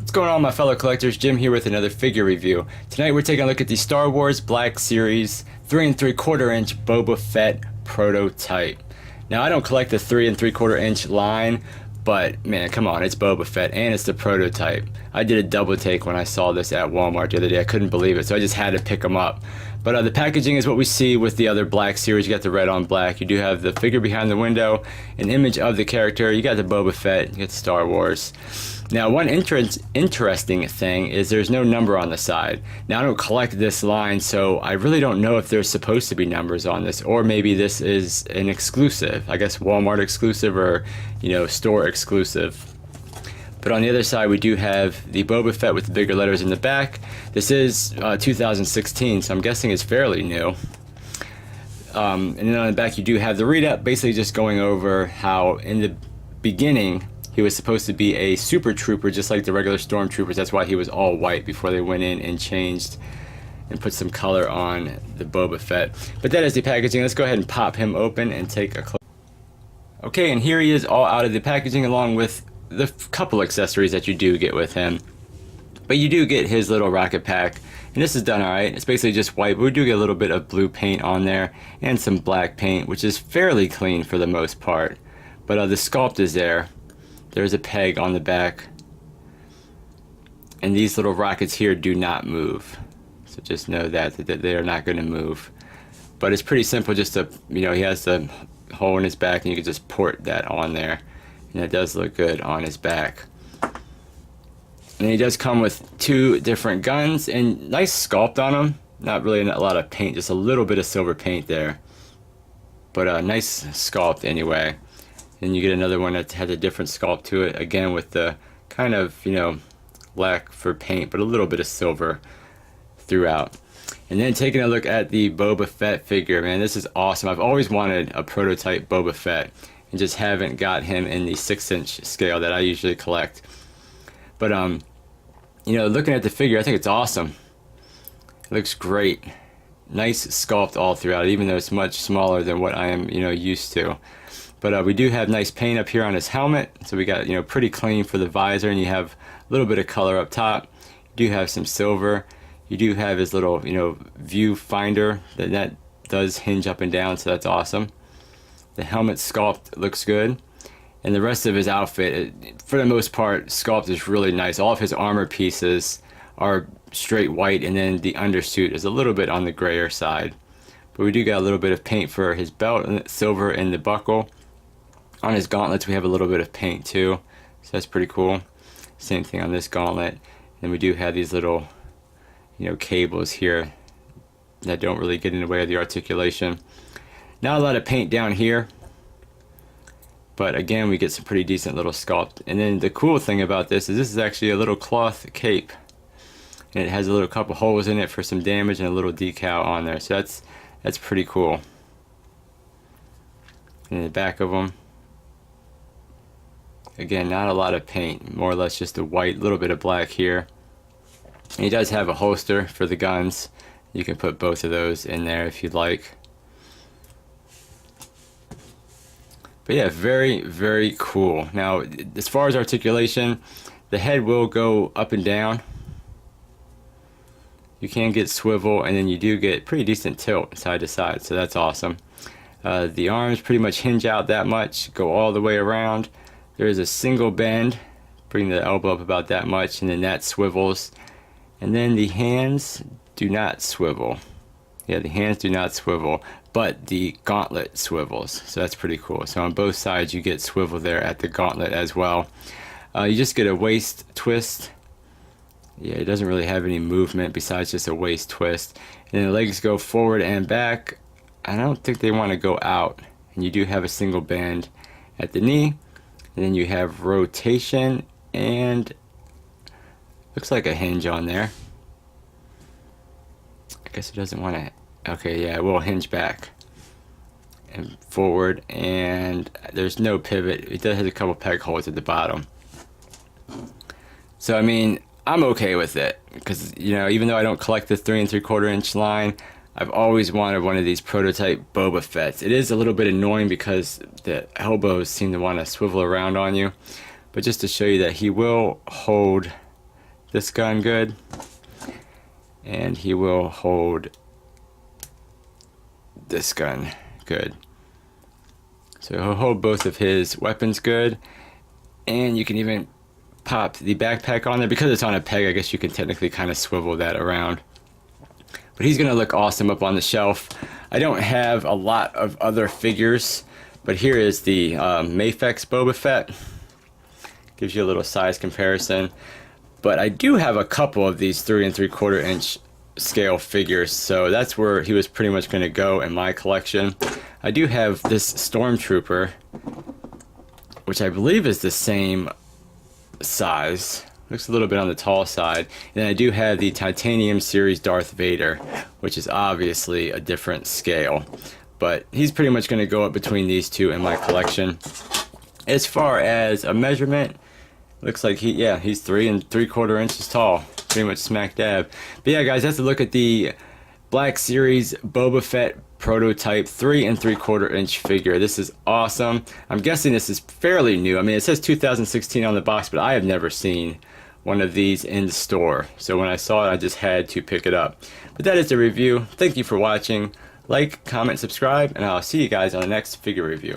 What's going on, my fellow collectors? Jim here with another figure review. Tonight we're taking a look at the Star Wars Black Series 3 3/4 inch Boba Fett prototype. Now I don't collect the 3 3/4 inch line, but man, come on, it's Boba Fett and it's the prototype. I did a double take when I saw this at Walmart the other day. I couldn't believe it, so I just had to pick them up. But the packaging is what we see with the other Black Series. You got the red on black. You do have the figure behind the window, an image of the character. You got the Boba Fett. You got the Star Wars. Now, one interesting thing is there's no number on the side. Now, I don't collect this line, so I really don't know if there's supposed to be numbers on this, or maybe this is an exclusive. I guess Walmart exclusive, or store exclusive. But on the other side, we do have the Boba Fett with the bigger letters in the back. This is 2016, so I'm guessing it's fairly new. And then on the back, you do have the readout, basically just going over how in the beginning he was supposed to be a super trooper, just like the regular stormtroopers. That's why he was all white before they went in and changed and put some color on the Boba Fett. But that is the packaging. Let's go ahead and pop him open and take a close. Okay, and here he is all out of the packaging, along with the couple accessories that you do get with him. But you do get his little rocket pack, and this is done alright. It's basically just white, but we do get a little bit of blue paint on there and some black paint, which is fairly clean for the most part. But the sculpt is there. There's a peg on the back, and these little rockets here do not move, so just know that they are not going to move. But it's pretty simple, just to, he has the hole in his back, and you can just port that on there, and it does look good on his back. And he does come with two different guns and nice sculpt on them. Not really a lot of paint, just a little bit of silver paint there, but a nice sculpt anyway. And you get another one that has a different sculpt to it, again with the kind of, lack for paint, but a little bit of silver throughout. And then taking a look at the Boba Fett figure, man, this is awesome. I've always wanted a prototype Boba Fett and just haven't got him in the 6-inch scale that I usually collect. But looking at the figure, I think it's awesome. It looks great. Nice sculpt all throughout, even though it's much smaller than what I am, used to. But we do have nice paint up here on his helmet, so we got pretty clean for the visor, and you have a little bit of color up top. You do have some silver. You do have his little view finder that does hinge up and down, so that's awesome. The helmet sculpt looks good, and the rest of his outfit, for the most part, sculpt is really nice. All of his armor pieces are straight white, and then the undersuit is a little bit on the grayer side. But we do got a little bit of paint for his belt, and silver in the buckle. On his gauntlets, we have a little bit of paint too, so that's pretty cool. Same thing on this gauntlet. And we do have these little, cables here that don't really get in the way of the articulation. Not a lot of paint down here, but again, we get some pretty decent little sculpt. And then the cool thing about this is actually a little cloth cape, and it has a little couple holes in it for some damage and a little decal on there. So that's pretty cool. And the back of them, again, not a lot of paint, more or less just a white, little bit of black here. And he does have a holster for the guns. You can put both of those in there if you'd like. But yeah, very, very cool. Now, as far as articulation, the head will go up and down. You can get swivel, and then you do get pretty decent tilt side to side, so that's awesome. The arms pretty much hinge out that much, go all the way around. There is a single bend, bring the elbow up about that much, and then that swivels. And then the hands do not swivel. Yeah, the hands do not swivel, but the gauntlet swivels, so that's pretty cool. So on both sides you get swivel there at the gauntlet as well. You just get a waist twist. Yeah, it doesn't really have any movement besides just a waist twist. And then the legs go forward and back. I don't think they want to go out. And you do have a single bend at the knee. And then you have rotation, and looks like a hinge on there. I guess it doesn't want to. Okay, yeah, it will hinge back and forward, and there's no pivot. It does have a couple peg holes at the bottom. So I mean, I'm okay with it, because even though I don't collect the 3 3/4 inch line, I've always wanted one of these prototype Boba Fetts. It is a little bit annoying because the elbows seem to want to swivel around on you, but just to show you that he will hold this gun good, and he will hold this gun good. So he'll hold both of his weapons good, and you can even pop the backpack on there. Because it's on a peg, I guess you can technically kind of swivel that around. But he's gonna look awesome up on the shelf. I don't have a lot of other figures, but here is the Mafex Boba Fett. Gives you a little size comparison. But I do have a couple of these 3 3/4 inch scale figures, so that's where he was pretty much gonna go in my collection. I do have this Stormtrooper, which I believe is the same size. Looks a little bit on the tall side. And then I do have the Titanium Series Darth Vader, which is obviously a different scale. But he's pretty much going to go up between these two in my collection. As far as a measurement, looks like he's 3 3/4 inches tall. Pretty much smack dab. But yeah, guys, that's a look at the Black Series Boba Fett prototype 3 3/4 inch figure. This is awesome. I'm guessing this is fairly new. I mean, it says 2016 on the box, but I have never seen one of these in the store. So when I saw it, I just had to pick it up. But that is the review. Thank you for watching. Like, comment, subscribe, and I'll see you guys on the next figure review.